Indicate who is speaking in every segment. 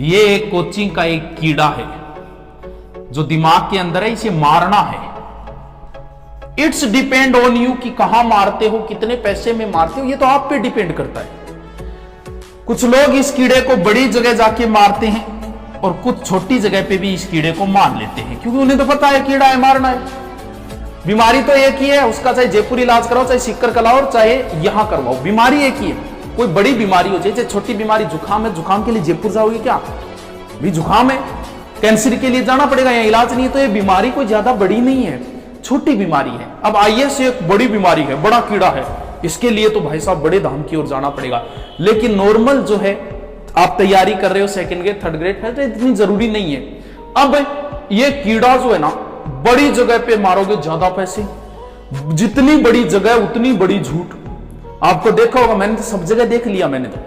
Speaker 1: ये एक कोचिंग का एक कीड़ा है जो दिमाग के अंदर है, इसे मारना है। इट्स डिपेंड ऑन यू कि कहां मारते हो, कितने पैसे में मारते हो, ये तो आप पे डिपेंड करता है। कुछ लोग इस कीड़े को बड़ी जगह जाके मारते हैं और कुछ छोटी जगह पे भी इस कीड़े को मार लेते हैं, क्योंकि उन्हें तो पता है कीड़ा है, मारना है। बीमारी तो एक ही है, उसका चाहे जयपुर इलाज कराओ, चाहे सिक्कर कराओ, चाहे यहां करवाओ, बीमारी एक ही है। कोई बड़ी बीमारी हो चाहे छोटी बीमारी, जुकाम है, जुकाम के लिए जयपुर जाओगे क्या? भी जुकाम है, कैंसर के लिए जाना पड़ेगा, यहाँ इलाज नहीं है। तो ये बीमारी कोई ज्यादा बड़ी नहीं है, छोटी बीमारी है। अब आईएस एक बड़ी बीमारी है, बड़ा कीड़ा है, इसके लिए तो भाई साहब बड़े धाम की ओर जाना पड़ेगा। लेकिन नॉर्मल जो है, आप तैयारी कर रहे हो सेकंड ग्रेड थर्ड ग्रेड है, तो इतनी जरूरी नहीं है। अब ये कीड़ा जो है ना, बड़ी जगह पे मारोगे ज्यादा पैसे, जितनी बड़ी जगह उतनी बड़ी झूठ। आपको देखा होगा, मैंने तो सब जगह देख लिया। मैंने तो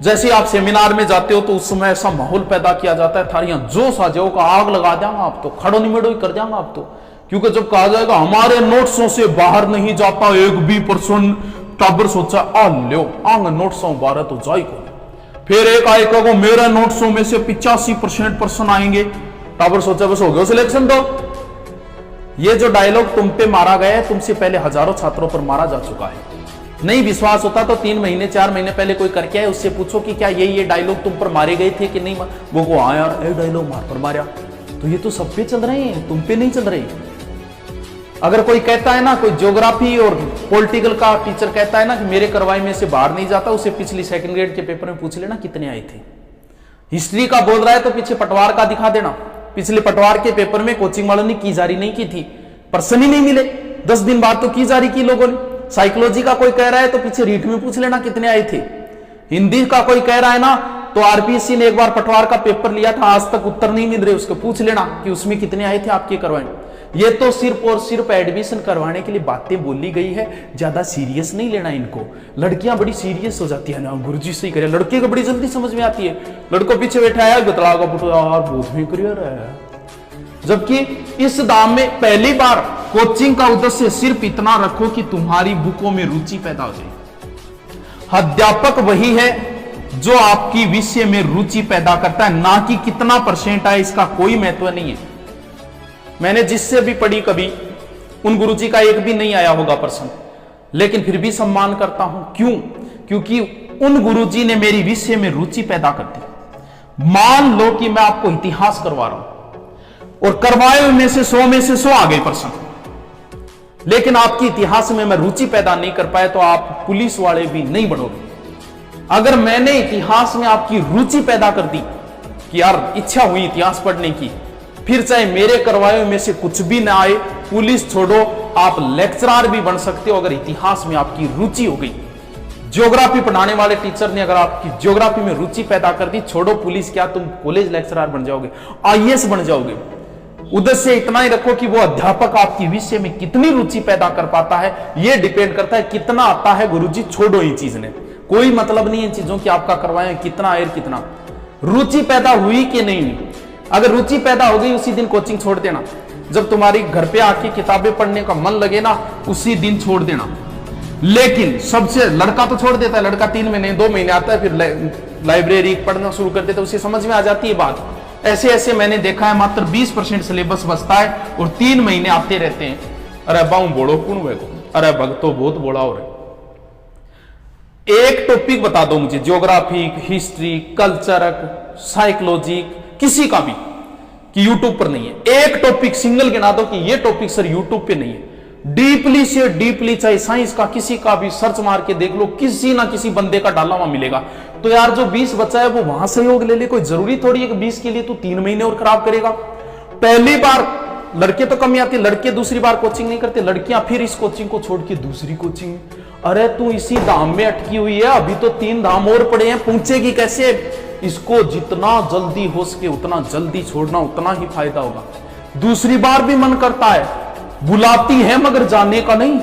Speaker 1: जैसे आप सेमिनार में जाते हो तो उस समय ऐसा माहौल पैदा किया जाता है, थारियां जोश आ जाओ का आग लगा देंगे आप तो, खड़ो निमेड़ो ही कर देंगे आप तो। क्योंकि जब कहा जाएगा हमारे नोट्सों से बाहर नहीं जाता एक भी % टाबर सोचा आ लो आंग नोट्सों बारह तो जाए को। फिर एक आएगा को मेरे नोट्सों में से 85% पर्सन आएंगे, टाबर सोचा बस हो गया सिलेक्शन। तो ये जो डायलॉग तुम पे मारा गया है, तुमसे पहले हजारों छात्रों पर मारा जा चुका है। नहीं विश्वास होता तो 3 महीने 4 महीने पहले कोई करके आए, उससे पूछो कि क्या ये डायलॉग तुम पर मारे गए थे कि नहीं। वो को हाँ यार ये डायलॉग मार पर मारा। तो ये तो सब पे चल रहे हैं, तुम पे नहीं चल रहे। अगर कोई कहता है ना, कोई ज्योग्राफी और पॉलिटिकल का टीचर कहता है ना कि मेरे करवाई में से बाहर नहीं जाता, उसे पिछली सेकंड ग्रेड के पेपर में पूछ लेना कितने आए थे। हिस्ट्री का बोल रहा है तो पीछे पटवार का दिखा देना, पिछले पटवार के पेपर में कोचिंग वालों ने की जारी नहीं की थी, पर्सन ही नहीं मिले, 10 दिन बाद तो की जारी की लोगों ने। साइकोलॉजी का कोई कह रहा है तो पीछे रीट में पूछ लेना कितने आए थे। हिंदी का कोई कह रहा है ना, तो आरपीएससी ने एक बार पटवार का पेपर लिया था, आज तक उत्तर नहीं मिल रहे, उसको पूछ लेना कि उसमें कितने आए थे आपके करवाए। ये तो सिर्फ और सिर्फ एडमिशन करवाने के लिए बातें बोली गई है, ज्यादा सीरियस नहीं लेना इनको। लड़कियां बड़ी सीरियस हो जाती है ना, गुरुजी से ही करे, लड़के को बड़ी जल्दी समझ में आती है। लड़कों पीछे बैठा है बतलाओ पुटो यार बहुत भी करियर है। जबकि इस दाम में पहली बार कोचिंग का उद्देश्य सिर्फ इतना रखो कि तुम्हारी बुकों में रुचि पैदा हो जाए। अध्यापक वही है जो आपकी विषय में रुचि पैदा करता है, ना कि कितना % आए, इसका कोई महत्व नहीं है। मैंने जिससे भी पढ़ी कभी उन गुरुजी का एक भी नहीं आया होगा पर्सन, लेकिन फिर भी सम्मान करता हूं। क्यों? क्योंकि उन गुरुजी ने मेरी विषय में रुचि पैदा कर दी। मान लो कि मैं आपको इतिहास करवा रहा हूं और करवाए में से 100 में से 100 आ गए पर्सन, लेकिन आपकी इतिहास में मैं रुचि पैदा नहीं कर पाया तो आप पुलिस वाले भी नहीं बनोगे। अगर मैंने इतिहास में आपकी रुचि पैदा कर दी कि यार इच्छा हुई इतिहास पढ़ने की, फिर चाहे मेरे करवाए में से कुछ भी ना आए, पुलिस छोड़ो आप लेक्चरर भी बन सकते हो अगर इतिहास में आपकी रुचि हो गई। ज्योग्राफी पढ़ाने वाले टीचर ने अगर आपकी ज्योग्राफी में रुचि पैदा कर दी, छोड़ो पुलिस, क्या तुम कॉलेज लेक्चरर बन जाओगे, आईएएस बन जाओगे। उद्देश्य इतना ही रखो कि वो अध्यापक आपकी विषय में कितनी रुचि पैदा कर पाता है, ये डिपेंड करता है कितना आता है। गुरुजी छोड़ो ये चीज ने, कोई मतलब नहीं इन चीजों की आपका करवाए कितना आए कितना, रुचि पैदा हुई कि नहीं। अगर रुचि पैदा हो गई उसी दिन कोचिंग छोड़ देना। जब तुम्हारी घर पे आके किताबें पढ़ने का मन लगे ना, उसी दिन छोड़ देना। लेकिन सबसे लड़का तो छोड़ देता है, लड़का 3 महीने 2 महीने आता है, फिर लाइब्रेरी पढ़ना शुरू कर देता है, उसे समझ में आ जाती है बात। ऐसे ऐसे मैंने देखा है, मात्र 20% सिलेबस बचता है और 3 महीने आते रहते हैं। अरे बाऊ बोलो कौन हुए को, अरे भगतो बहुत बोला हो रहे। एक टॉपिक बता दो मुझे, ज्योग्राफी, हिस्ट्री, कल्चर, साइकोलॉजी, किसी का भी कि यूट्यूब पर नहीं है। एक टॉपिक सिंगल गिना दो कि ये टॉपिक सर यूट्यूब पे नहीं है। डीपली से डीपली चाहे साइंस का किसी का भी सर्च मार के देख लो, किसी ना किसी बंदे का डाला हुआ मिलेगा। तो यार जो 20 बचा है वो वहां सहयोग ले ले, कोई जरूरी थोड़ी है कि 20 के लिए तू 3 महीने और खराब करेगा। पहली बार लड़के तो कम आते, लड़के दूसरी बार कोचिंग नहीं करते, लड़कियां फिर इस कोचिंग को छोड़ के दूसरी कोचिंग। अरे तू इसी धाम में अटकी हुई है, अभी तो 3 धाम और पड़े हैं, पहुंचेगी कैसे? इसको जितना जल्दी हो सके उतना जल्दी छोड़ना, उतना ही फायदा होगा। दूसरी बार भी मन करता है, बुलाती है मगर जाने का नहीं।